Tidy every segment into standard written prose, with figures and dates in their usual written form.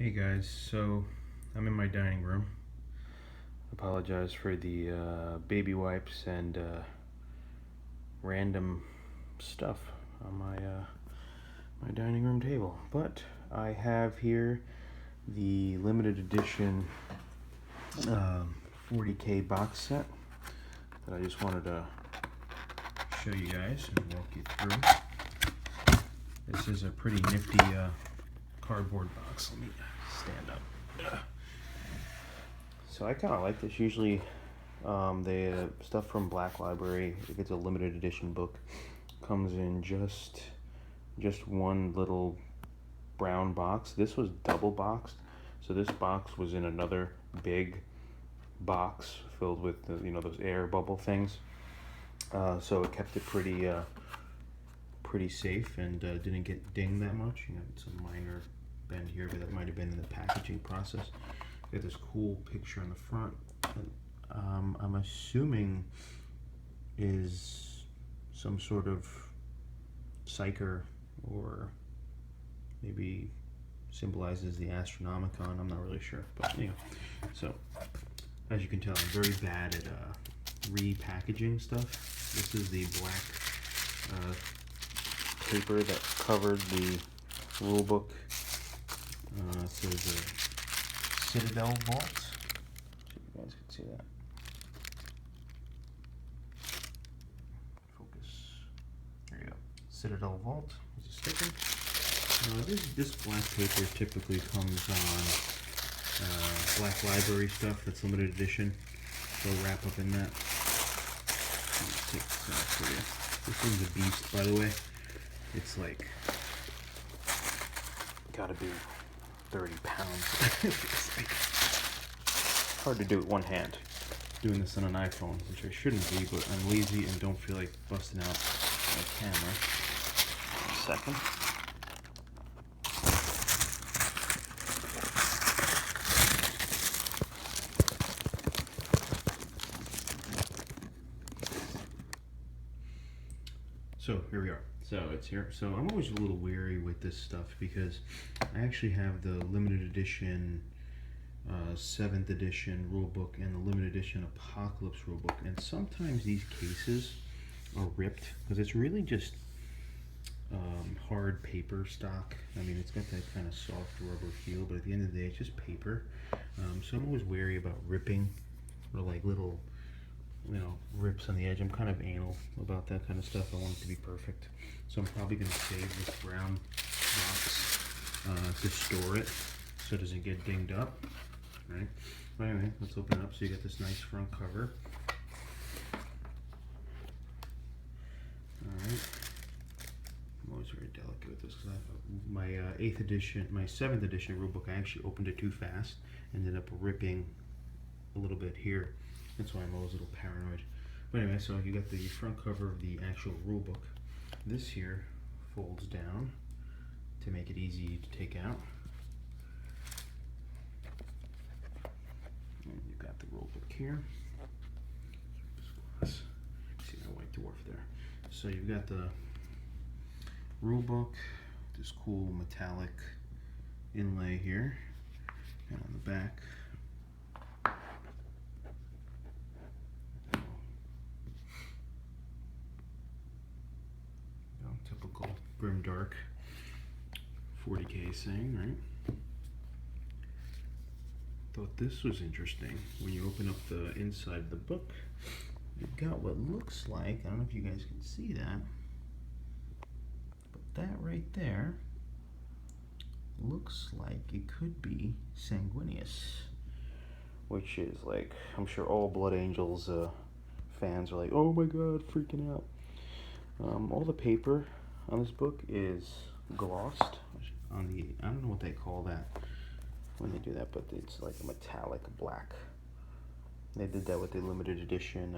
Hey guys, so I'm in my dining room. Apologize for the baby wipes and random stuff on my dining room table. But I have here the limited edition 40K box set that I just wanted to show you guys and walk you through. This is a pretty nifty cardboard box. Let me stand up. So I kind of like this. Usually the stuff from Black Library, if it's a limited edition book, comes in just one little brown box. This was double boxed, so this box was in another big box filled with those air bubble things. So it kept it pretty safe and didn't get dinged that much. It's a minor bend here, but that might have been in the packaging process. Got this cool picture on the front. I'm assuming is some sort of psyker, or maybe symbolizes the Astronomicon. I'm not really sure, but anyway. So as you can tell, I'm very bad at repackaging stuff. This is the black paper that covered the rulebook. So there's a Citadel vault. So you guys can see that. Focus. There you go. Citadel vault is a sticker. This black paper typically comes on Black Library stuff that's limited edition. They'll wrap up in that. Let me take this out for you. This thing's a beast, by the way. It's like gotta be 30 pounds. It's like hard to do with one hand. Doing this on an iPhone, which I shouldn't be, but I'm lazy and don't feel like busting out my camera. One second. So here we are. So it's here. So I'm always a little wary with this stuff because I actually have the limited edition 7th edition rulebook and the limited edition Apocalypse rulebook, and sometimes these cases are ripped because it's really just hard paper stock. I mean, it's got that kind of soft rubber feel, but at the end of the day, it's just paper. So I'm always wary about ripping or like little rips on the edge. I'm kind of anal about that kind of stuff. I want it to be perfect. So I'm probably going to save this brown box to store it so it doesn't get dinged up. Right? But anyway, let's open it up so you get this nice front cover. Alright. I'm always very delicate with this because my 8th edition, my 7th edition rulebook, I actually opened it too fast. Ended up ripping a little bit here. That's why I'm always a little paranoid. But anyway, so you got the front cover of the actual rulebook. This here folds down to make it easy to take out. And you've got the rulebook here. See that white dwarf there. So you've got the rulebook, this cool metallic inlay here, and on the back, typical grimdark 40K saying, right? Thought this was interesting. When you open up the inside of the book, you've got what looks like, I don't know if you guys can see that, but that right there looks like it could be Sanguinius, which is like, I'm sure all Blood Angels fans are like, oh my god, freaking out. All the paper on this book is glossed on the, I don't know what they call that when they do that, but it's like a metallic black. They did that with the limited edition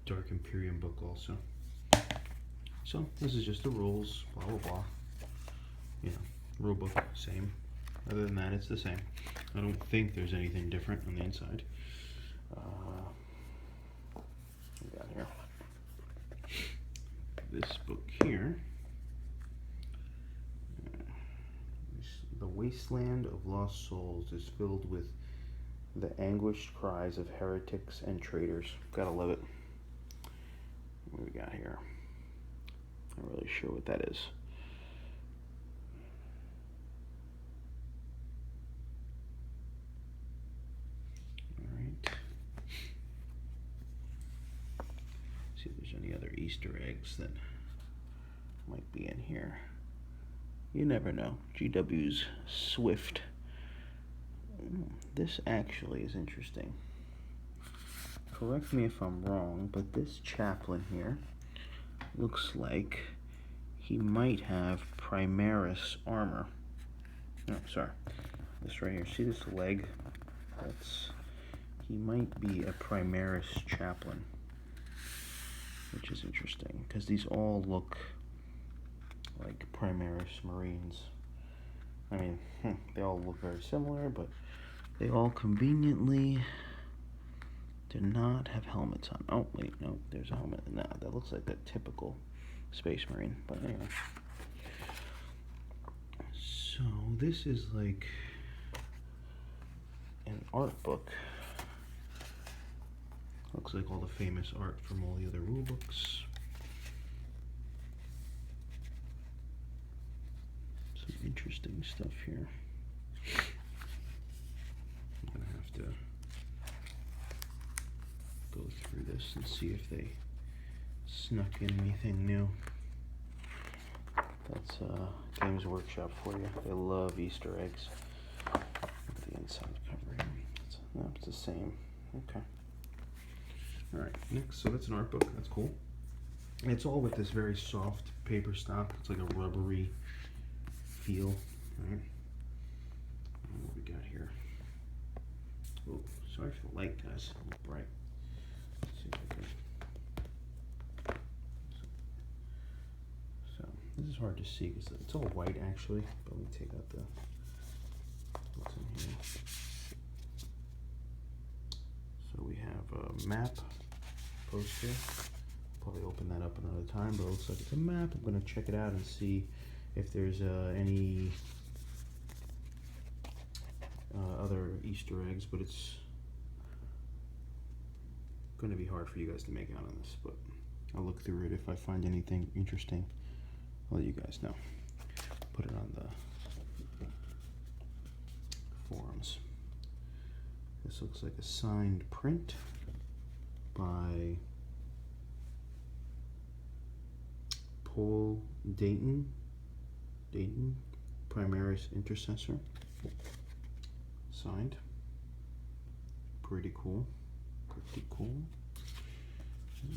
Dark Imperium book also. So this is just the rules, blah blah blah. Rule book, same. Other than that, it's the same. I don't think there's anything different on the inside. What we got here? This book here. The wasteland of lost souls is filled with the anguished cries of heretics and traitors. Gotta love it. What do we got here? Not really sure what that is. Alright. See if there's any other Easter eggs that might be in here. You never know. GW's Swift. This actually is interesting. Correct me if I'm wrong, but this chaplain here looks like he might have Primaris armor. No, sorry. This right here. See this leg? He might be a Primaris chaplain, which is interesting because these all look like Primaris Marines. I mean, they all look very similar, but they all conveniently do not have helmets on. Oh, wait, no, there's a helmet. No, that looks like a typical Space Marine, but anyway. So, this is like an art book. Looks like all the famous art from all the other rule books. Some interesting stuff here. I'm gonna have to go through this and see if they snuck in anything new. That's Games Workshop for you. They love Easter eggs. Look at the inside cover here. It's the same. Okay. Alright, next, so that's an art book. That's cool. And it's all with this very soft paper stock. It's like a rubbery feel. Alright. What we got here? Oh, sorry for the light, guys. It's a little bright. Let's see if I can. So, this is hard to see because it's all white actually. But let me take out what's in here. So we have a map poster. Probably open that up another time, but it looks like it's a map. I'm going to check it out and see if there's any other Easter eggs, but it's going to be hard for you guys to make out on this, but I'll look through it. If I find anything interesting, I'll let you guys know. Put it on the forums. This looks like a signed print by Paul Dayton, Primaris Intercessor. Signed. Pretty cool. Pretty cool.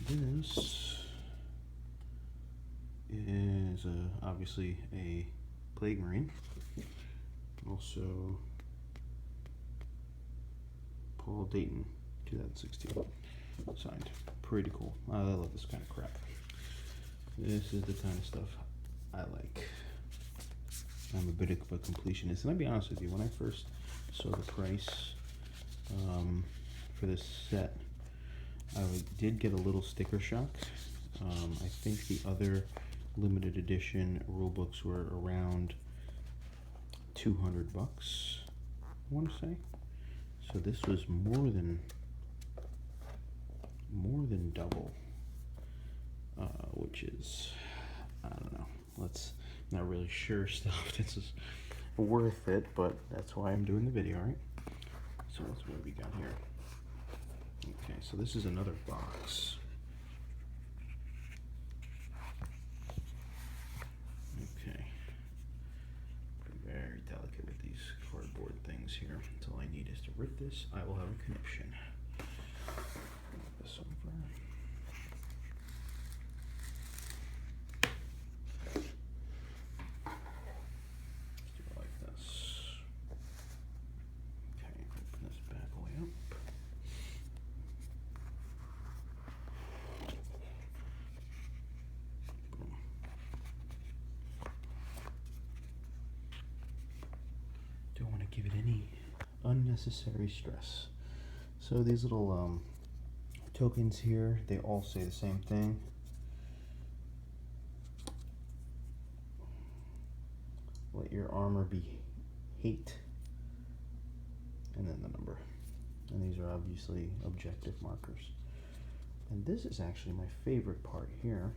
And this is obviously a Plague Marine. Also Paul Dayton, 2016. Signed. Pretty cool. I love this kind of crap. This is the kind of stuff I like. I'm a bit of a completionist, and I'll be honest with you, when I first saw the price for this set, I did get a little sticker shock. I think the other limited edition rule books were around $200, I want to say. So this was more than double, which is, I don't know, not really sure stuff. This is worth it, but that's why I'm doing the video, right? So that's what we got here. Okay, so this is another box. Okay. Very delicate with these cardboard things here. That's all I need is to rip this. I will have a conniption. Move this over. Let's do it like this. Okay, open this back way up. Boom. Don't want to give it any unnecessary stress. So these little tokens here, they all say the same thing. Let your armor be hate, and then the number. And these are obviously objective markers. And this is actually my favorite part here.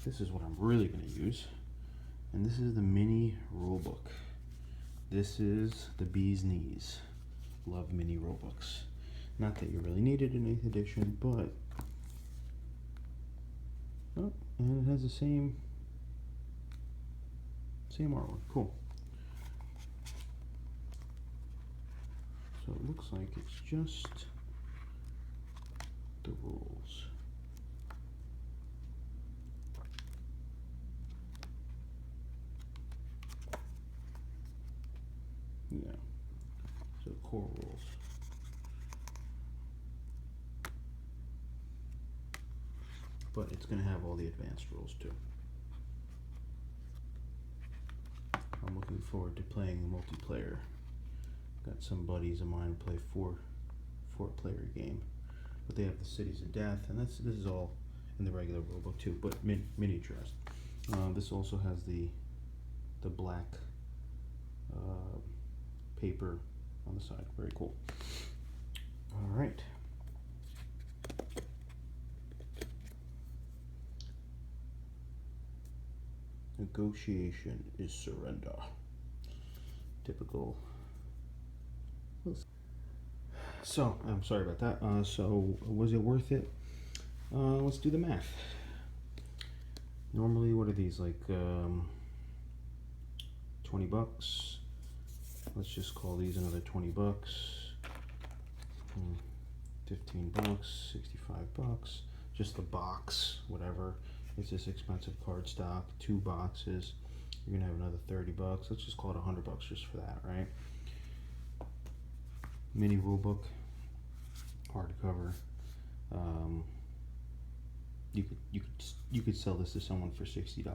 This is what I'm really going to use. And this is the mini rulebook. This is the bee's knees. Love mini rulebooks. Not that you really need it in 8th edition, but oh, and it has the same artwork. Cool. So it looks like it's just the rules. Yeah. So core rules. But it's going to have all the advanced rules too. I'm looking forward to playing the multiplayer. Got some buddies of mine who play four-player game, but they have the Cities of Death, and this is all in the regular rulebook too, but miniaturized. This also has the black paper on the side. Very cool. All right. Negotiation is surrender. Typical. So, I'm sorry about that. So, was it worth it? Let's do the math. Normally, what are these, like 20 bucks? Let's just call these another 20 bucks. 15 bucks, 65 bucks. Just the box, whatever. It's this expensive cardstock, 2 boxes. You're gonna have another 30 bucks. Let's just call it 100 bucks just for that, right? Mini rulebook, hardcover. You could sell this to someone for $60,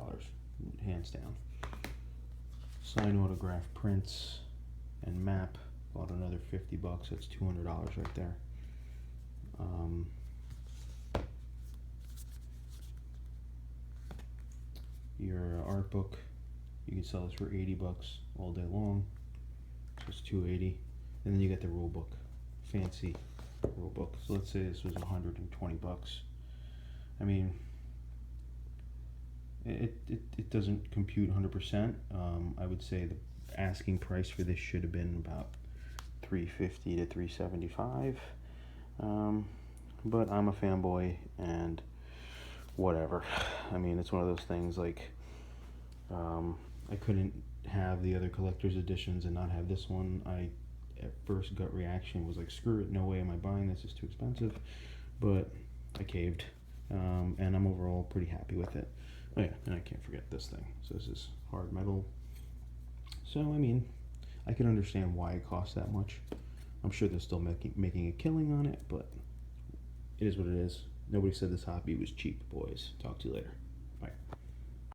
hands down. Sign autograph prints and map, about another 50 bucks. That's $200 right there. Your art book, you can sell this for 80 bucks all day long. So it's 280. And then you get the rule book, fancy rule book. So let's say this was 120 bucks. I mean, it doesn't compute 100%. I would say the asking price for this should have been about $350 to $375. But I'm a fanboy and whatever. I mean, it's one of those things like I couldn't have the other collector's editions and not have this one. At first gut reaction was like, screw it, no way am I buying this, it's too expensive. But I caved, and I'm overall pretty happy with it. Oh yeah, and I can't forget this thing. So this is hard metal. So I mean, I can understand why it costs that much. I'm sure they're still making a killing on it, but it is what it is. Nobody said this hobby was cheap, boys. Talk to you later. Bye.